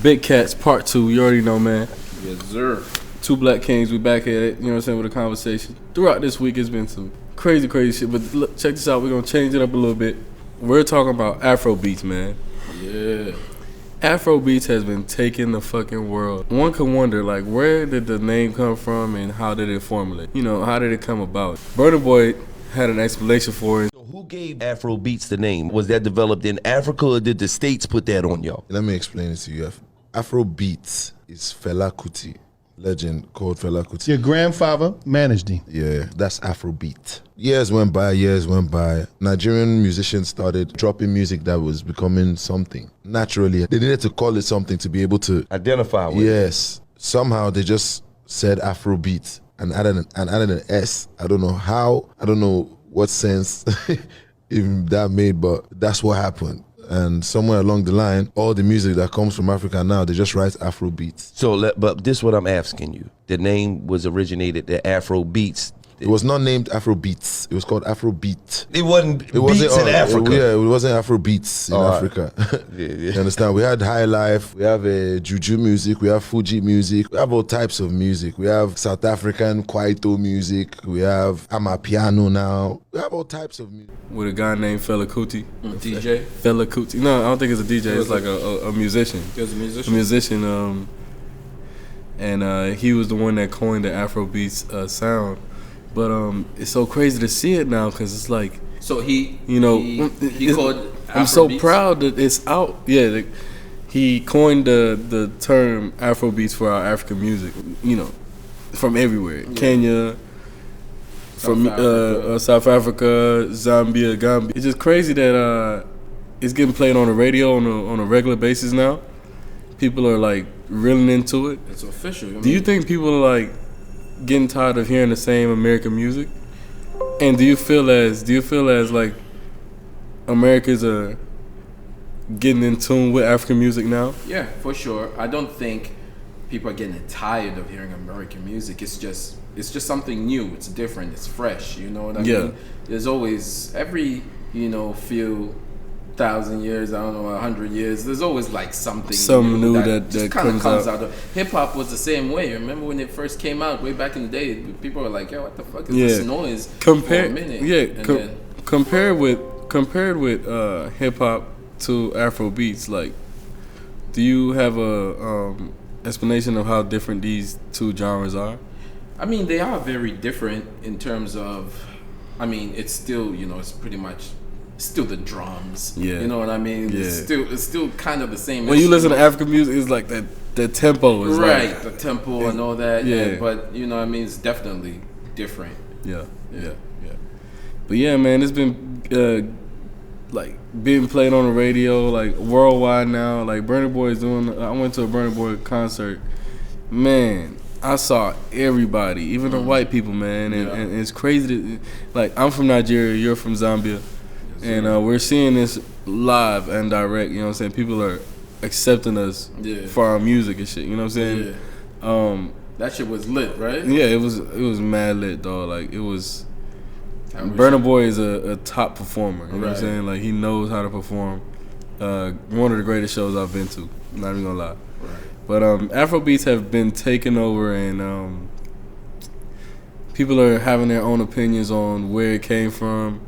Big Cats Part 2, you already know, man. Yes, sir. Two black kings, we back at it, you know what I'm saying, with a conversation. Throughout this week, it's been some crazy shit, but look, check this out, we're gonna change it up a little bit. We're talking about AfroBeats, man. Yeah. AfroBeats has been taking the fucking world. One can wonder, like, where did the name come from and how did it formulate? You know, how did it come about? Burna Boy had an explanation for it. So who gave AfroBeats the name? Was that developed in Africa or did the States put that on y'all? Let me explain it to you. AfroBeats is Fela Kuti, legend called Fela Kuti. Your grandfather managed him. Yeah, that's Afrobeat. Years went by. Nigerian musicians started dropping music that was becoming something. Naturally, they needed to call it something to be able to Identify with. Yes. Somehow they just said Afrobeat and added an S. I don't know how. I don't know what sense even that made, but that's what happened. And somewhere along the line, all the music that comes from Africa now, they just write Afrobeats. So, but this is what I'm asking you. The name was originated, the Afrobeats. It was not named Afrobeats. It was called Afrobeat. It wasn't beats in Africa. It wasn't Afrobeats in Africa. Yeah. You understand? We had High Life, we have Juju music, we have Fuji music, we have all types of music. We have South African Kwaito music, we have Amapiano now. We have all types of music. With a guy named Fela Kuti. DJ? Fela Kuti. No, I don't think it's a DJ. It's like a musician. He was a musician? A musician. And he was the one that coined the Afrobeats sound. But it's so crazy to see it now because it's like, so he called Afrobeats? I'm so proud that it's out. Yeah, he coined the term Afrobeats for our African music. You know, from everywhere, Kenya, from South Africa, Zambia, Gambia. It's just crazy that it's getting played on the radio on a regular basis now. People are like reeling into it. It's official. Do you think people are like getting tired of hearing the same American music? And do you feel as like Americans are getting in tune with African music now? Yeah, for sure. I don't think people are getting tired of hearing American music. It's just something new. It's different. It's fresh. You know what I mean? There's always every few 1,000 years, I don't know, 100 years, there's always like something new that just kind of comes out. Hip hop was the same way. Remember when it first came out way back in the day? People were like, "Yo, what the fuck is this noise?" For a minute. Compared with hip hop to Afrobeats, like, do you have a explanation of how different these two genres are? I mean, they are very different in terms of. I mean, it's still it's pretty much. Still the drums, you know what I mean. Yeah. It's still kind of the same. When you listen to African music, it's like the tempo is right, like, the tempo and all that. Yeah, but you know what I mean. It's definitely different. Yeah. But yeah, man, it's been like being played on the radio like worldwide now. Like Burna Boy is doing. I went to a Burna Boy concert. Man, I saw everybody, even the white people, man, and it's crazy. Like I'm from Nigeria, you're from Zambia. And we're seeing this live and direct, you know what I'm saying? People are accepting us for our music and shit, you know what I'm saying? That shit was lit, right? Yeah, it was mad lit, dog. Like, it was... Burna Boy is a top performer, you know what I'm saying? Like, he knows how to perform. One of the greatest shows I've been to, not even gonna lie. Right. But Afrobeats have been taken over and people are having their own opinions on where it came from.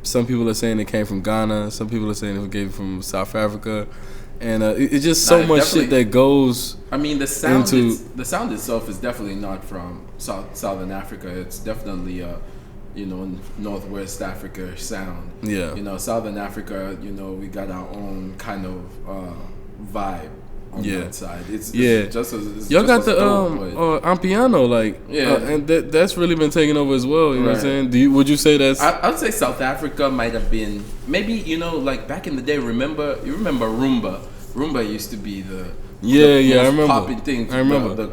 Some people are saying it came from Ghana. Some people are saying it came from South Africa, and it's just so much shit that goes. I mean, the sound itself is definitely not from Southern Africa. It's definitely Northwest Africa sound. Yeah. Southern Africa. We got our own kind of vibe. On that side. It's just as y'all got the Amapiano, like, and that's really been taken over as well. You know what I'm saying? Would you say that's? I'd say South Africa might have been maybe like back in the day. You remember Rumba? Rumba used to be the I remember popping thing. I remember the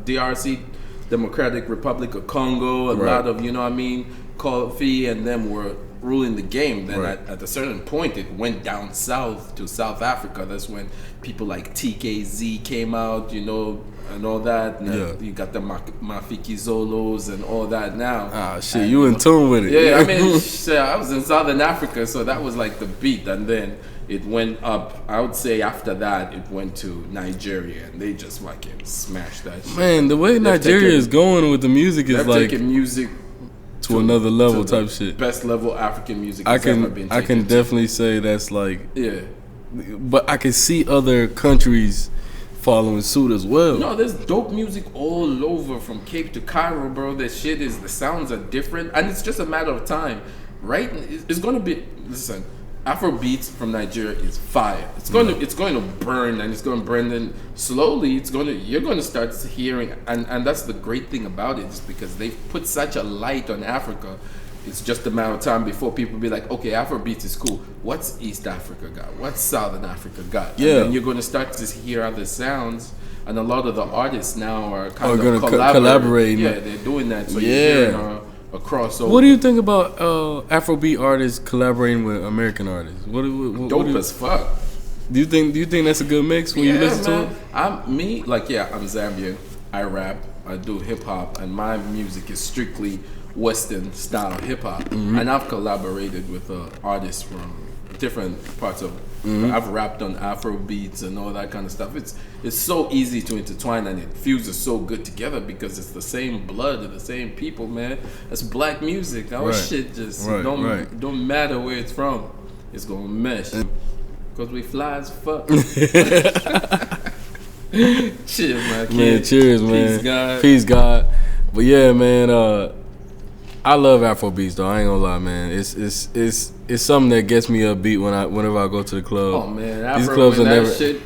DRC, Democratic Republic of Congo. A lot of Kofi and them were ruling the game. Then Right. at a certain point, it went down south to South Africa. That's when people like TKZ came out, you know, and all that. And Yeah. you got the Mafiki Zolos and all that now. Ah, shit, And, you in know, tune with it. yeah, I mean, shit, I was in Southern Africa, so that was like the beat, and then it went up. I would say after that, it went to Nigeria, and they just fucking smashed that shit. Man, the way They've Nigeria taken- is going with the music is They've like taken music to another level to the type shit. Best level African music I has ever can been I taken can definitely say that's like, to. Yeah. but I can see other countries following suit as well. No, there's dope music all over from Cape to Cairo, bro. The sounds are different, and it's just a matter of time, right? It's gonna be. Listen, AfroBeats from Nigeria is fire. It's going to burn, and it's going to burn. Then slowly, you're going to start hearing, and that's the great thing about it, is because they've put such a light on Africa. It's just a matter of time before people be like, okay, Afrobeats is cool. What's East Africa got? What's Southern Africa got? Yeah. And then you're going to start to hear other sounds, and a lot of the artists now are kind Are of gonna collaborate. Yeah, they're doing that. So Yeah. you're hearing a crossover. What do you think about Afrobeat artists collaborating with American artists? What Dope do you, as fuck. do you think that's a good mix when you listen to it? I'm Zambian. I rap. I do hip hop, and my music is strictly Western style hip hop. Mm-hmm. And I've collaborated with artists from different parts of. Mm-hmm. I've rapped on Afro beats and all that kind of stuff. It's so easy to intertwine, and it fuses so good together because it's the same blood of the same people, man. That's black music. Our Right. shit just Right, don't right. don't matter where it's from. It's gonna mesh. Cause we fly as fuck. Cheers, man. Kid. Man, cheers, man. Peace, God. Peace, God. But yeah, man, I love Afrobeats though. I ain't gonna lie, man. It's something that gets me upbeat whenever I go to the club. Oh man, These Afro, clubs when are that never shit,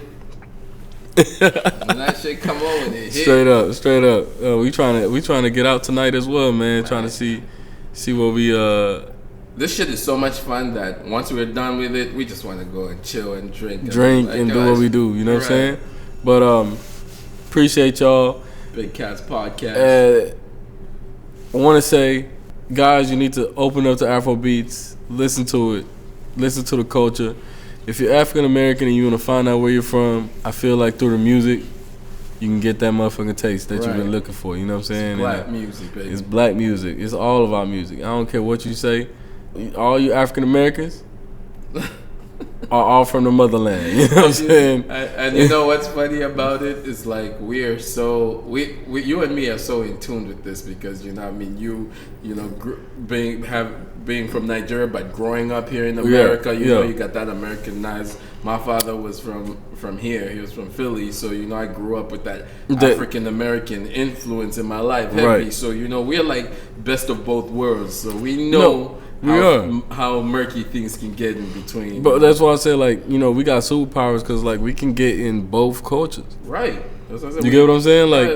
when that shit come over, it hit. straight up. We trying to get out tonight as well, man. Trying to see what we This shit is so much fun that once we're done with it, we just want to go and chill and drink and like, do what we do. You know what I'm saying? But appreciate y'all. Big Cats Podcast. I want to say, guys, you need to open up to Afrobeats, listen to it, listen to the culture. If you're African American and you want to find out where you're from, I feel like through the music, you can get that motherfucking taste that you've been looking for. You know what I'm saying? Black music, baby. It's black music. It's all of our music. I don't care what you say. All you African Americans are all from the motherland. You know what I'm saying? And you know what's funny about it is like we you and me are so in tune with this because you know what I mean you know being from Nigeria but growing up here in America you know you got that Americanized. My father was from here. He was from Philly, so you know I grew up with that African American influence in my life heavy. Right. So you know we're like best of both worlds. So we know. How murky things can get in between. But that's why I say, like, you know, we got superpowers because, like, we can get in both cultures. Right. That's what I said. You get what I'm saying? Like,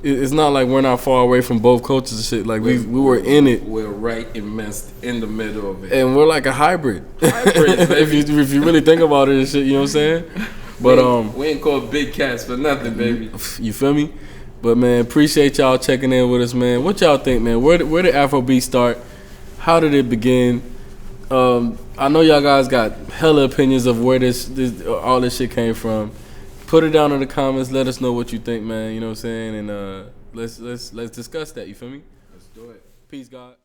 Yeah. it's not like we're not far away from both cultures and shit. Like, we were in it. We're right immersed in the middle of it. And we're like a hybrid. Hybrid, baby. if you really think about it and shit, you know what I'm saying? But we ain't called Big Cats for nothing, baby. You feel me? But, man, appreciate y'all checking in with us, man. What y'all think, man? Where did Afrobeat start? How did it begin? I know y'all guys got hella opinions of where all this shit came from. Put it down in the comments. Let us know what you think, man. You know what I'm saying? And let's discuss that. You feel me? Let's do it. Peace, God.